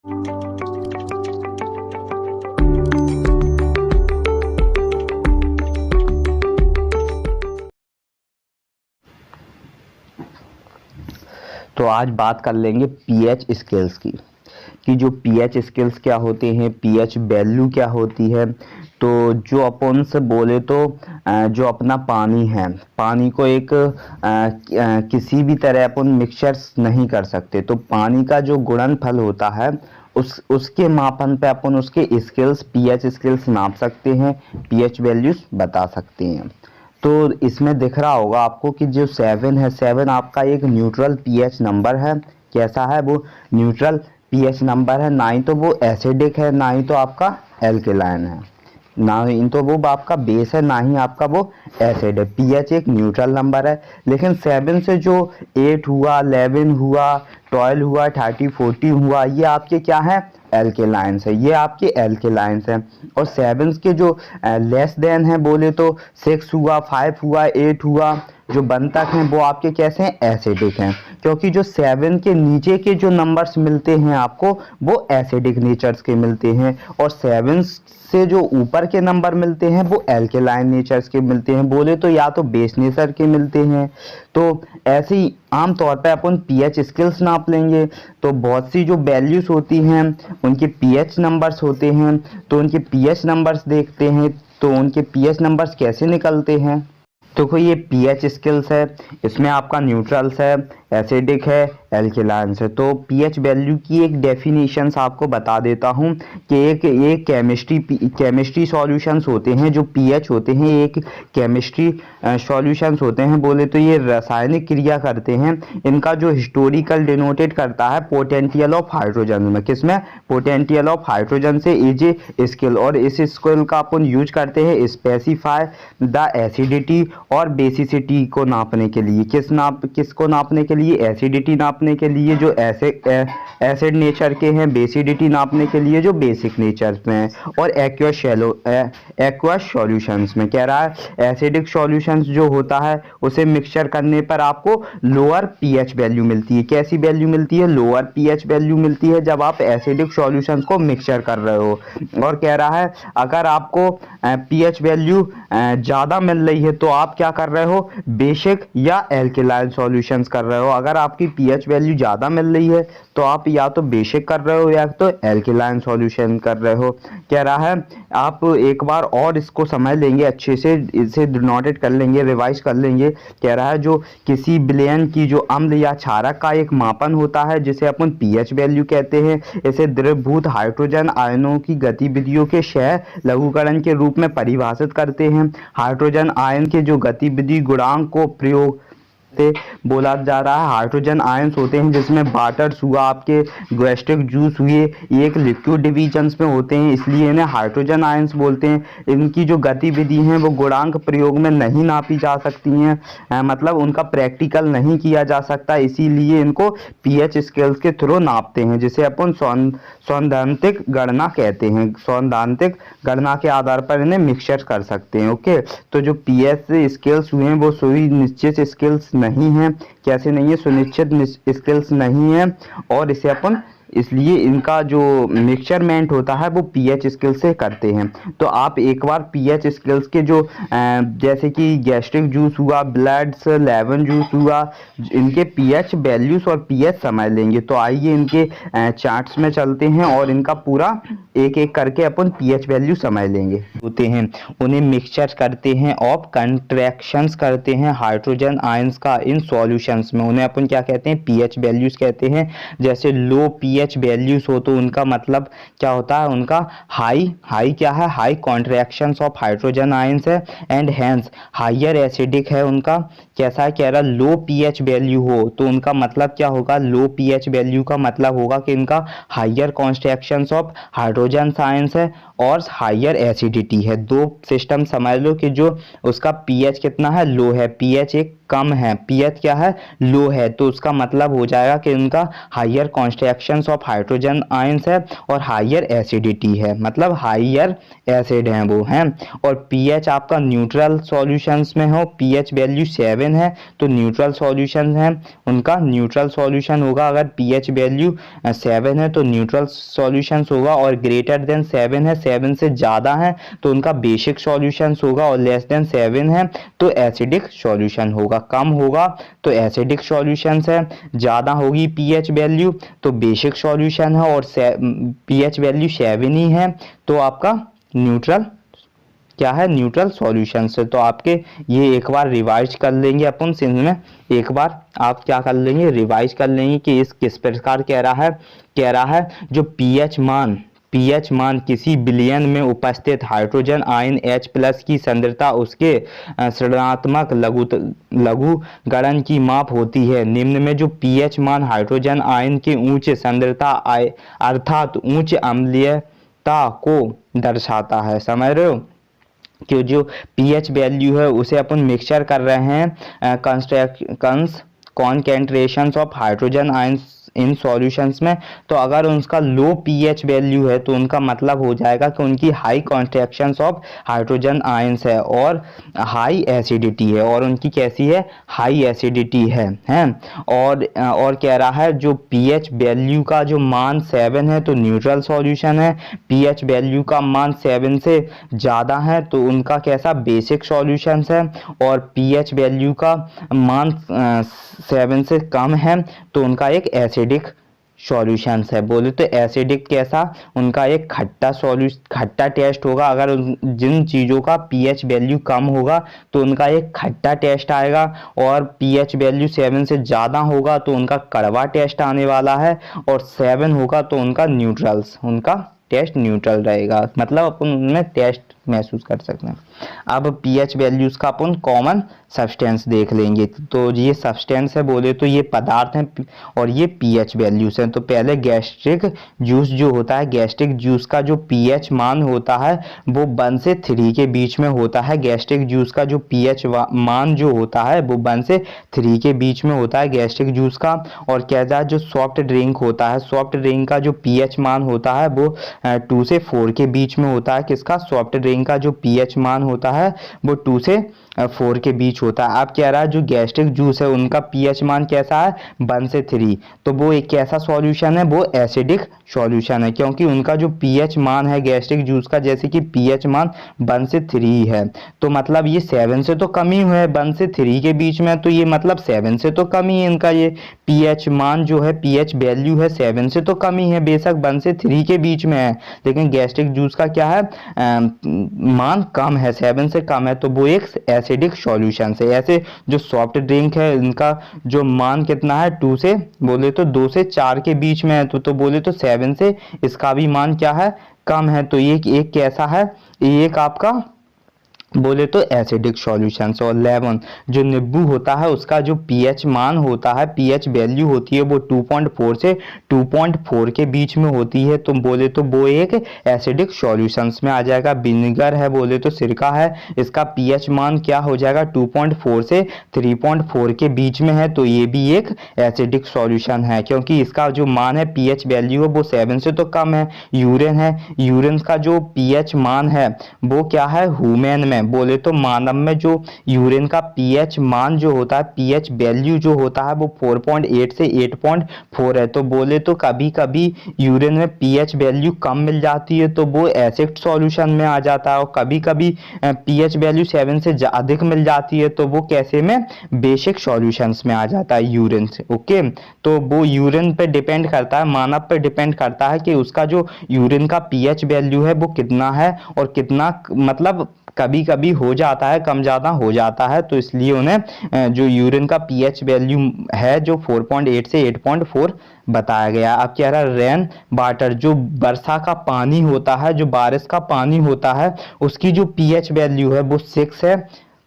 तो आज बात कर लेंगे पीएच स्केल्स की, कि जो पीएच स्केल्स क्या होते हैं, पीएच वैल्यू क्या होती है। तो जो अपन से बोले तो जो अपना पानी है, पानी को एक किसी भी तरह अपन मिक्सचर नहीं कर सकते। तो पानी का जो गुणनफल होता है उसके मापन पे अपन उसके स्केल्स, पीएच स्केल्स नाप सकते हैं, पीएच वैल्यूज बता सकते हैं। तो इसमें दिख रहा होगा आपको कि जो 7 है, 7 आपका एक न्यूट्रल पीएच नंबर है। कैसा है वो? न्यूट्रल पीएच नंबर है। ना ही तो वो एसिडिक है, ना ही तो आपका एल्केलाइन है, ना ही तो वो आपका बेस है, ना ही आपका वो एसिड है। पीएच एक न्यूट्रल नंबर है। लेकिन 7 से जो 8 हुआ, 11 हुआ, 12 हुआ, 30, 40 हुआ, ये आपके क्या है? एल्केलाइंस है। ये आपके एल्केलाइंस हैं। और 7 के जो लेस देन है बोले तो 6 हुआ, 5 हुआ, 8 हुआ, जो 1 तक हैं वो आपके कैसे हैं? एसिडिक हैं। क्योंकि जो 7 के नीचे के जो नंबर्स मिलते हैं आपको वो एसिडिक नेचर्स के मिलते हैं, और 7 से जो ऊपर के नंबर मिलते हैं वो एल्केलाइन नेचर्स के मिलते हैं, बोले तो या तो बेस नेचर के मिलते हैं। तो ऐसे ही आमतौर पर अपन पीएच स्केल्स नाप लेंगे। तो बहुत सी जो वैल्यूज होती हैं उनके पीएच नंबर्स होते हैं। तो उनके पीएच नंबर्स देखते हैं। तो उनके पीएच नंबर्स कैसे निकलते हैं? तो कोई ये पीएच स्केल्स है, इसमें आपका न्यूट्रल्स है, एसिडिक है, एल्केलाइंस है। तो पीएच वैल्यू की एक डेफिनेशंस आपको बता देता हूँ कि एक केमिस्ट्री सॉल्यूशंस होते हैं, जो पीएच होते हैं एक केमिस्ट्री सॉल्यूशंस होते हैं, बोले तो ये रासायनिक क्रिया करते हैं। इनका जो हिस्टोरिकल डिनोटेड करता है पोटेंशियल ऑफ हाइड्रोजन में, किसमें? पोटेंशियल ऑफ हाइड्रोजन से इज ए स्केल, और इस स्केल का अपन यूज करते हैं स्पेसिफाई द एसिडिटी और बेसिसिटी को नापने के लिए। किसको नापने के लिए? एसिडिटी नापने के लिए जो एसिड नेचर के हैं, बेसिडिटी नापने के लिए जो बेसिक नेचर में हैं, और एक्वस सॉल्यूशंस में। कह रहा है एसिडिक सॉल्यूशंस जो होता है उसे मिक्सचर करने पर आपको लोअर पीएच वैल्यू मिलती है। कैसी वैल्यू मिलती है? लोअर पीएच वैल्यू मिलती है जब आप एसिडिक सॉल्यूशंस को मिक्सचर कर रहे हो। और कह रहा है अगर आपको पीएच वैल्यू ज़्यादा मिल रही है तो आप क्या कर रहे हो? बेसिक या एल्केलाइन सॉल्यूशंस कर रहे हो। अगर आपकी पीएच वैल्यू ज़्यादा मिल रही है तो आप या तो बेसिक कर रहे हो या तो एल्केलाइन सॉल्यूशन कर रहे हो। कह रहा है आप एक बार और इसको समझ लेंगे, अच्छे से इसे नोटेट कर लेंगे, रिवाइज कर लेंगे। कह रहा है जो किसी विलयन की जो अम्ल या क्षारक का एक मापन होता है जिसे अपन पीएच वैल्यू कहते हैं, इसे द्रवभूत हाइड्रोजन आयनों की गतिविधियों के क्षय लघुकरण के रूप में परिभाषित करते हैं। हाइड्रोजन आयन के जो गतिविधि गुणांक को प्रयोग से बोला जा रहा है। हाइड्रोजन आयंस होते हैं जिसमें वाटर्स हुआ, आपके गैस्ट्रिक जूस हुए, ये एक लिक्विड डिविजन्स में होते हैं, इसलिए इन्हें हाइड्रोजन आयंस बोलते हैं। इनकी जो गतिविधि हैं वो गुणांक प्रयोग में नहीं नापी जा सकती हैं, मतलब उनका प्रैक्टिकल नहीं किया जा सकता, इसीलिए इनको पीएच स्केल्स के थ्रू नापते हैं, जिसे अपन सैद्धांतिक गणना कहते हैं। सैद्धांतिक गणना के आधार पर इन्हें मिक्सचर कर सकते हैं। ओके, तो जो पीएच स्केल्स हुए हैं वो सुनिश्चित स्केल्स नहीं है। कैसे नहीं है? सुनिश्चित स्केल्स नहीं है, और इसे अपन इसलिए इनका जो मिक्सचरमेंट होता है वो पीएच स्केल से करते हैं। तो आप एक बार पीएच स्केल्स के जो जैसे कि गैस्ट्रिक जूस हुआ, ब्लड्स, लेमन जूस हुआ, इनके पीएच वैल्यूज और पीएच समझ लेंगे। तो आइए इनके चार्ट्स में चलते हैं और इनका पूरा एक एक करके अपन पीएच वैल्यू समझ लेंगे। होते हैं उन्हें मिक्सचर करते हैं और कंट्रैक्शंस करते हैं हाइड्रोजन आयंस का इन सॉल्यूशंस में, उन्हें अपन क्या कहते हैं? पीएच वैल्यूज कहते हैं। जैसे लो पीएच वैल्यूज हो तो उनका मतलब क्या होता है? उनका हाई क्या है? High contractions of hydrogen ions है, एंड हेंस हायर एसिडिक है उनका। कैसा है? कह रहा लो पीएच वैल्यू हो तो उनका मतलब क्या होगा? लो पीएच वैल्यू का मतलब होगा कि इनका higher contractions of hydrogen ions है और हायर एसिडिटी है। दो सिस्टम समझ लो कि जो उसका पीएच कितना है? लो है। पीएच एक कम है, पीएच क्या है? लो है, तो उसका मतलब हो जाएगा कि उनका higher contractions of hydrogen ions है और हायर एसिडिटी है, मतलब हायर एसिड है वो हैं। और पीएच आपका न्यूट्रल सॉल्यूशंस में हो, पीएच वैल्यू 7 7 है तो न्यूट्रल सॉल्यूशन है, उनका न्यूट्रल सॉल्यूशन होगा। अगर पीएच वैल्यू 7 है तो न्यूट्रल सॉल्यूशन होगा, और ग्रेटर देन 7 है, 7 से ज़्यादा है तो उनका बेसिक सॉल्यूशन होगा, और लेस देन 7 है तो एसिडिक सॉल्यूशन होगा। कम होगा तो एसिडिक सॉल्यूशन है, ज़्यादा होगी पीएच वैल्यू तो बेसिक सॉल्यूशन है, और पीएच वैल्यू 7 ही है तो आपका न्यूट्रल क्या है, न्यूट्रल सॉल्यूशन से। तो आपके ये एक बार रिवाइज कर लेंगे अपन में, एक बार आप क्या कर लेंगे, रिवाइज कर लेंगे कि इस किस प्रकार कह रहा है जो पीएच मान किसी बिलियन में उपस्थित हाइड्रोजन आयन H+ की सांद्रता उसके ऋणात्मक लघुगणन की माप होती है। निम्न में जो पीएच मान हाइड्रोजन आयन के उच्च सांद्रता अर्थात उच्च अम्लीयता को दर्शाता है। समझ रहे हो कि जो पीएच वैल्यू है उसे अपन मिक्सचर कर रहे हैं concentrations of hydrogen ions in solutions में। तो अगर उनका लो पीएच वैल्यू है तो उनका मतलब हो जाएगा कि उनकी high concentrations of hydrogen ions है और हाई एसिडिटी है, और उनकी कैसी है, हाई एसिडिटी है और कह रहा है जो पीएच वैल्यू का जो मान 7 है तो न्यूट्रल सॉल्यूशन है, पीएच वैल्यू का मान 7 से ज़्यादा है तो उनका कैसा, बेसिक सॉल्यूशंस है, और पीएच वैल्यू का मान 7 से कम है तो उनका एक एसिडिक सॉल्यूशंस है। बोले तो एसिडिक कैसा, उनका एक खट्टा टेस्ट होगा। अगर जिन चीज़ों का पीएच वैल्यू कम होगा तो उनका एक खट्टा टेस्ट आएगा, और पीएच वैल्यू 7 से ज़्यादा होगा तो उनका कड़वा टेस्ट आने वाला है, और 7 होगा तो उनका टेस्ट न्यूट्रल रहेगा, मतलब अपन उनमें टेस्ट महसूस कर सकते हैं। अब पीएच वैल्यूज का अपन कॉमन सब्सटेंस देख लेंगे। तो ये सब्सटेंस है बोले तो ये पदार्थ हैं और ये पीएच वैल्यूज हैं। तो पहले गैस्ट्रिक जूस जो होता है, गैस्ट्रिक जूस का जो पीएच मान होता है वो 1 से 3 के बीच में होता है। गैस्ट्रिक जूस का जो पीएच मान जो होता है वो 1 से 3 के बीच में होता है गैस्ट्रिक जूस का। और क्या जो सॉफ्ट ड्रिंक होता है, सॉफ्ट ड्रिंक का जो पीएच मान होता है वो 2 से 4 के बीच में होता है। किसका, सॉफ्ट ड्रिंक का जो पीएच मान होता है वो 2 से 4 के बीच होता है। अब कह रहा है जो गैस्ट्रिक जूस है उनका पीएच मान कैसा है, 1 से 3। तो वो एक कैसा सॉल्यूशन है, वो एसिडिक सॉल्यूशन है, क्योंकि उनका जो पीएच मान है गैस्ट्रिक जूस का, जैसे कि पीएच मान 1 से 3 है तो मतलब ये 7 से तो कम ही है, 1 से 3 के बीच में, तो ये मतलब 7 से तो कम ही है इनका ये पीएच मान जो है, पीएच वैल्यू है 7 से तो कम ही है, बेशक 1 से 3 के बीच में है, लेकिन गैस्ट्रिक जूस का क्या है, मान कम है, 7 से कम है, तो वो एक एसिडिक सॉल्यूशन है। ऐसे जो सॉफ्ट ड्रिंक है इनका जो मान कितना है, 2 से बोले तो 2 से 4 के बीच में है, तो बोले तो 7 से इसका भी मान क्या है, कम है। तो ये एक कैसा है, एक आपका बोले तो एसिडिक सॉल्यूशंस। और 11 जो नींबू होता है उसका जो पीएच मान होता है, पीएच वैल्यू होती है वो 2.4 से 2.4 के बीच में होती है, तो बोले तो वो एक एसिडिक सॉल्यूशंस में आ जाएगा। विनेगर है बोले तो सिरका है, इसका पीएच मान क्या हो जाएगा, 2.4 से 3.4 के बीच में है, तो ये भी एक एसिडिक सॉल्यूशन है, क्योंकि इसका जो मान है पीएच वैल्यू है वो 7 से तो कम है। यूरिन है, यूरिन का जो पीएच मान है वो क्या है, ह्यूमन में बोले तो मानव में जो यूरिन का पीएच मान जो होता है, पीएच वैल्यू जो होता है वो 4.8 से 8.4 है। तो बोले तो कभी कभी यूरिन में पीएच वैल्यू कम मिल जाती है तो वो एसिड सॉल्यूशन में आ जाता है, और कभी कभी पीएच वैल्यू 7 से अधिक मिल जाती है तो वो कैसे में, बेसिक सॉल्यूशंस में आ जाता है यूरिन से। ओके, तो वो यूरिन पे डिपेंड करता है, मानव पे डिपेंड करता है कि उसका जो यूरिन का पीएच वैल्यू है वो कितना है, और कितना मतलब कभी कभी हो जाता है, कम ज़्यादा हो जाता है, तो इसलिए उन्हें जो यूरिन का पीएच वैल्यू है जो 4.8 से 8.4 बताया गया। अब कह रहा है रेन वाटर, जो वर्षा का पानी होता है, जो बारिश का पानी होता है, उसकी जो पीएच वैल्यू है वो 6 है,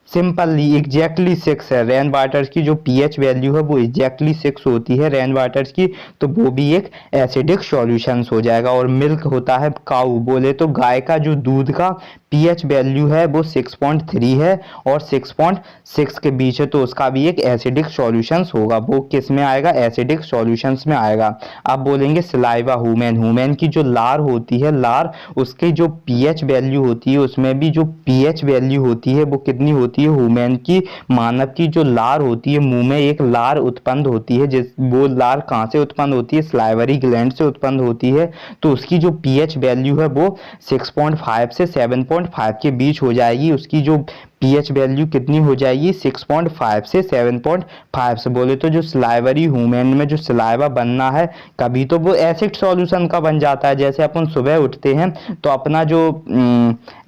सिंपली एग्जैक्टली 6 है। रेन वाटर्स की जो पीएच वैल्यू है वो एग्जैक्टली 6 होती है रेन वाटर्स की, तो वो भी एक एसिडिक सॉल्यूशंस हो जाएगा। और मिल्क होता है, काऊ बोले तो गाय का जो दूध का पीएच वैल्यू है वो 6.3 है और 6.6 के बीच है, तो उसका भी एक एसिडिक सॉल्यूशंस होगा, वो किस में आएगा, एसिडिक सॉल्यूशंस में आएगा। अब बोलेंगे सलाइवा, ह्यूमन की जो लार होती है, लार उसकी जो पीएच वैल्यू होती है उसमें भी जो पीएच वैल्यू होती है वो कितनी होती होती है ह्यूमन की, मानव की जो लार होती है, मुंह में एक लार उत्पन्न होती है, जिस वो लार कहाँ से उत्पन्न होती है, स्लाइवरी ग्लैंड से उत्पन्न होती है। तो उसकी जो पीएच वैल्यू है वो 6.5 से 7.5 के बीच हो जाएगी। उसकी जो पीएच वैल्यू कितनी हो जाएगी, 6.5 से 7.5 से। बोले तो जो स्लाइवरी ह्यूमन में जो सलाइवा बनना है, कभी तो वो एसिड सॉल्यूशन का बन जाता है, जैसे अपन सुबह उठते हैं तो अपना जो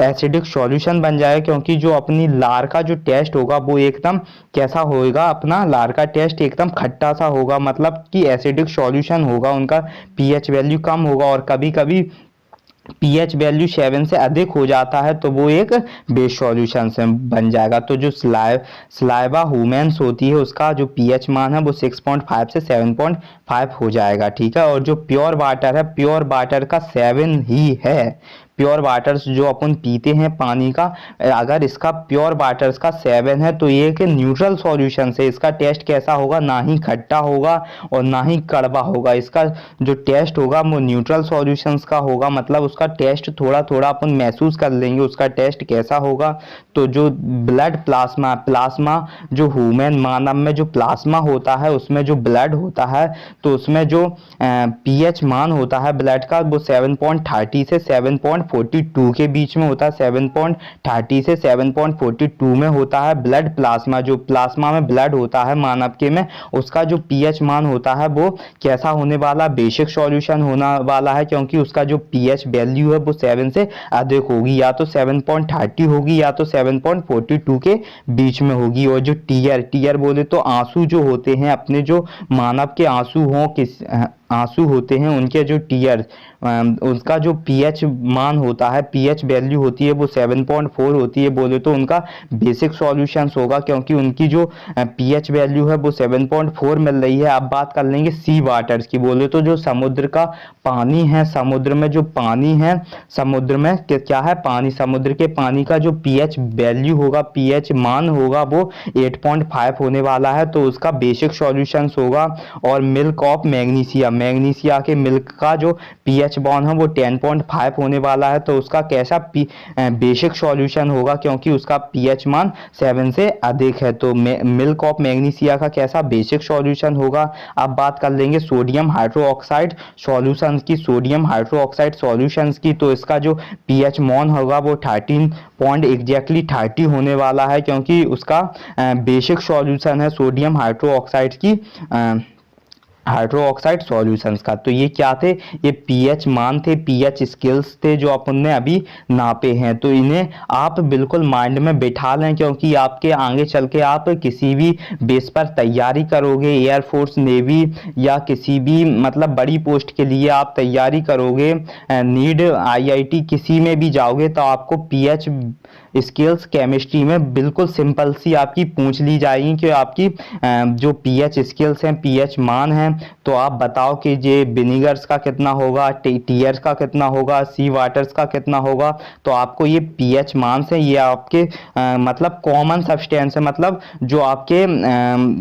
एसिडिक सॉल्यूशन बन जाएगा, क्योंकि जो अपनी लार का जो टेस्ट होगा वो एकदम कैसा होगा, अपना लार का टेस्ट एकदम खट्टा सा होगा, मतलब कि एसिडिक सॉल्यूशन होगा, उनका पीएच वैल्यू कम होगा। और कभी कभी पीएच वैल्यू 7 से अधिक हो जाता है तो वो एक बेस सॉल्यूशन से बन जाएगा। तो जो स्लाइवा ह्यूमेंस होती है उसका जो पीएच मान है वो 6.5 से 7.5 हो जाएगा, ठीक है। और जो प्योर वाटर है, प्योर वाटर का 7 ही है। प्योर वाटर जो अपन पीते हैं पानी का, अगर इसका प्योर वाटर का 7 है तो ये एक न्यूट्रल सॉल्यूशन से, इसका टेस्ट कैसा होगा, ना ही खट्टा होगा और ना ही कड़वा होगा। इसका जो टेस्ट होगा वो न्यूट्रल सॉल्यूशंस का होगा, मतलब उसका टेस्ट थोड़ा थोड़ा अपन महसूस कर लेंगे उसका टेस्ट कैसा होगा। तो जो ब्लड प्लाज्मा, प्लाज्मा जो ह्यूमन मानव में जो प्लाज्मा होता है उसमें जो ब्लड होता है, तो उसमें जो पीएच मान होता है ब्लड का वो 7.30 से 7.42 के बीच में होता है। 7.30 से 7.42 में होता है ब्लड प्लाज्मा, जो प्लाज्मा में ब्लड होता है मानव के में, उसका जो पीएच मान होता है वो कैसा होने वाला, बेसिक सॉल्यूशन होने वाला है, क्योंकि उसका जो पीएच वैल्यू है वो 7 से अधिक होगी, या तो 7.30 होगी या तो 7.42 के बीच में होगी। और जो टीयर बोले तो आंसू जो होते हैं अपने, जो मानव के आंसू हों, किस आंसू होते हैं उनके जो टीयर, उसका जो पीएच मान होता है, पीएच वैल्यू होती है वो 7.4 होती है। बोले तो उनका बेसिक सॉल्यूशंस होगा, क्योंकि उनकी जो पीएच वैल्यू है वो 7.4 मिल रही है। अब बात कर लेंगे सी वाटर्स की। बोले तो जो समुद्र का पानी है, समुद्र में जो पानी है, समुद्र में क्या है, पानी, समुद्र के पानी का जो पीएच वैल्यू होगा, पीएच मान होगा वो 8.5 होने वाला है। तो उसका बेसिक सॉल्यूशंस होगा। और मिल्क ऑफ मैग्नीशिया, मैग्नीशिया के मिल्क का जो पीएच बॉन्ड है वो 10.5 होने वाला है। तो उसका कैसा बेसिक सॉल्यूशन होगा, क्योंकि उसका पीएच मान 7 से अधिक है। तो मिल्क ऑफ मैग्नीशिया का कैसा बेसिक सॉल्यूशन होगा। अब बात कर लेंगे सोडियम हाइड्रोक्साइड सॉल्यूशंस की, सोडियम हाइड्रोक्साइड सॉल्यूशंस की। तो इसका जो पीएच मान होगा वो 13.30 होने वाला है, क्योंकि उसका बेसिक सॉल्यूशन है सोडियम हाइड्रोक्साइड की, हाइड्रोक्साइड सॉल्यूशंस का। तो ये क्या थे, ये पीएच मान थे, पीएच स्केल्स थे जो अपन ने अभी नापे हैं। तो इन्हें आप बिल्कुल माइंड में बिठा लें, क्योंकि आपके आगे चल के आप किसी भी बेस पर तैयारी करोगे, एयरफोर्स, नेवी या किसी भी मतलब बड़ी पोस्ट के लिए आप तैयारी करोगे, नीड, आईआईटी, किसी में भी जाओगे तो आपको पीएच स्केल्स केमिस्ट्री में बिल्कुल सिंपल सी आपकी पूछ ली जाएगी कि आपकी जो पीएच स्केल्स हैं, पीएच मान हैं, तो आप बताओ कि ये विनीगर्स का कितना होगा, टीयर्स का कितना होगा, सी वाटर्स का कितना होगा। तो आपको ये पीएच मान से, ये आपके मतलब कॉमन सब्सटेंस है, मतलब जो आपके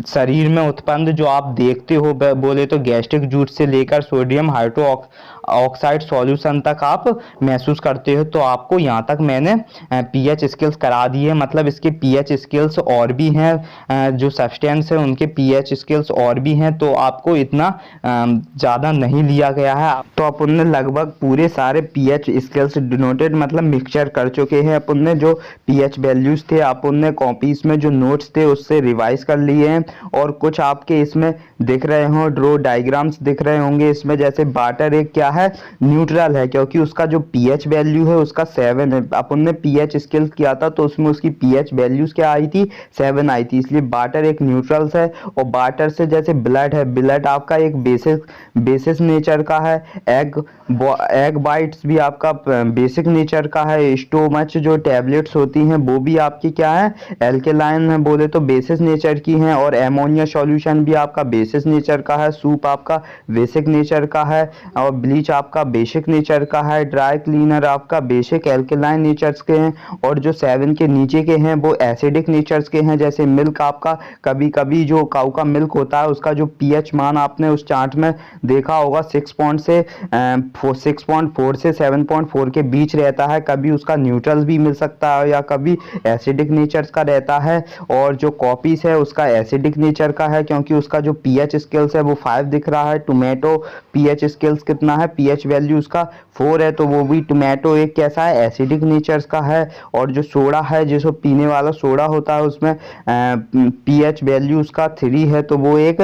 शरीर में उत्पन्न जो आप देखते हो, बोले तो गैस्ट्रिक जूस से लेकर सोडियम हाइड्रोक्साइड सॉल्यूशन तक आप महसूस करते हो। तो आपको यहाँ तक मैंने पीएच स्केल्स करा दिए, मतलब इसके पीएच स्केल्स और भी हैं, जो सब्सटेंस है उनके पीएच स्केल्स और भी हैं। तो आपको इतना ज़्यादा नहीं लिया गया है। तो अपन ने लगभग पूरे सारे पीएच स्केल्स डिनोटेड मतलब मिक्सचर कर चुके हैं। अपन ने जो पीएच वैल्यूज थे अपन ने कॉपीज में जो नोट्स थे उससे रिवाइज कर लिए हैं। और कुछ आपके इसमें दिख रहे हो, ड्रो डायग्राम्स दिख रहे होंगे इसमें, जैसे वाटर एक क्या है, न्यूट्रल है, क्योंकि उसका जो पीएच वैल्यू है उसका 7 है। अपन ने पीएच स्केल्स किया था तो उसमें उसकी पीएच वैल्यूज क्या आई थी, 7 आई थी, इसलिए वाटर एक न्यूट्रल्स है। और वाटर से जैसे ब्लड है, ब्लड आपका एक बेसिस नेचर का है, एग वाइट्स भी आपका बेसिक नेचर का है, स्टोमच जो टैबलेट्स होती हैं वो भी आपकी क्या है, एल्केलाइन है, बोले तो बेसिस नेचर की हैं। और एमोनिया सॉल्यूशन भी आपका बेसिस नेचर का है, सूप आपका बेसिक नेचर का है, और ब्लीच ब्लीच आपका बेसिक नेचर का है, ड्राई क्लीनर आपका बेसिक एल्केलाइन नेचर्स के हैं, और जो 7 के नीचे के हैं वो एसिडिक नेचर्स के हैं। जैसे मिल्क आपका, कभी कभी जो काऊ का मिल्क होता है उसका जो पीएच मान आपने उस चार्ट में देखा होगा 6.4 से 7.4 के बीच रहता है, कभी उसका न्यूट्रल भी मिल सकता है या कभी एसिडिक नेचर्स का रहता है। और जो कॉपीस है उसका एसिडिक नेचर का है, क्योंकि उसका जो पीएच स्केल्स है वो 5 दिख रहा है। टोमेटो पीएच स्केल्स कितना है, पीएच वैल्यू उसका 4 है, तो वो भी टोमेटो एक कैसा है, एसिडिक नेचर्स का है। और जो सोडा है, जिसको पीने वाला सोडा होता है, उसमें पीएच वैल्यू उसका 3 है, तो वो एक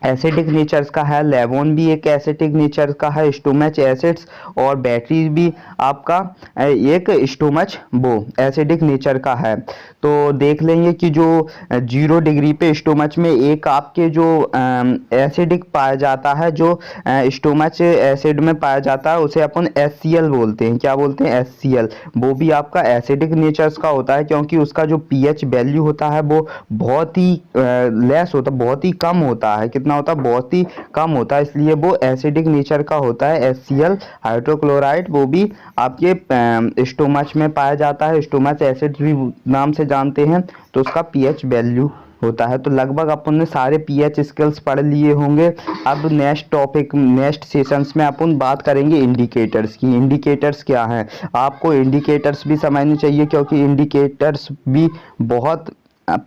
एसिडिक नेचर्स का है। लेवोन भी एक एसिडिक नेचर का है, स्टोमच एसिड्स, और बैटरी भी आपका एक स्टोमच वो एसिडिक नेचर का है। तो देख लेंगे कि जो 0 डिग्री पे स्टोमच में एक आपके जो एसिडिक पाया जाता है, जो स्टोमच एसिड में पाया जाता है, उसे अपन HCl बोलते हैं। क्या बोलते हैं, HCl। वो भी आपका एसिडिक नेचर्स का होता है, क्योंकि उसका जो पीएच वैल्यू होता है वो बहुत ही लेस होता है, बहुत ही कम होता है। कितना होता है, बहुत ही कम होता है, इसलिए वो एसिडिक नेचर का होता है। HCl हाइड्रोक्लोराइड, वो भी आपके स्टोमच में पाया जाता है, स्टोमच एसिड भी नाम से जानते हैं, तो उसका पीएच वैल्यू होता है। तो लगभग अपन ने सारे पीएच स्केल्स पढ़ लिए होंगे। अब नेक्स्ट टॉपिक, नेक्स्ट सेशंस में अपन बात करेंगे इंडिकेटर्स की। इंडिकेटर्स क्या हैं, आपको इंडिकेटर्स भी समझने चाहिए, क्योंकि इंडिकेटर्स भी बहुत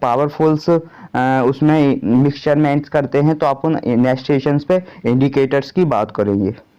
पावरफुल्स उसमें मिक्सचर में करते हैं। तो अपन नेक्स्ट सेशंस पे इंडिकेटर्स की बात करेंगे।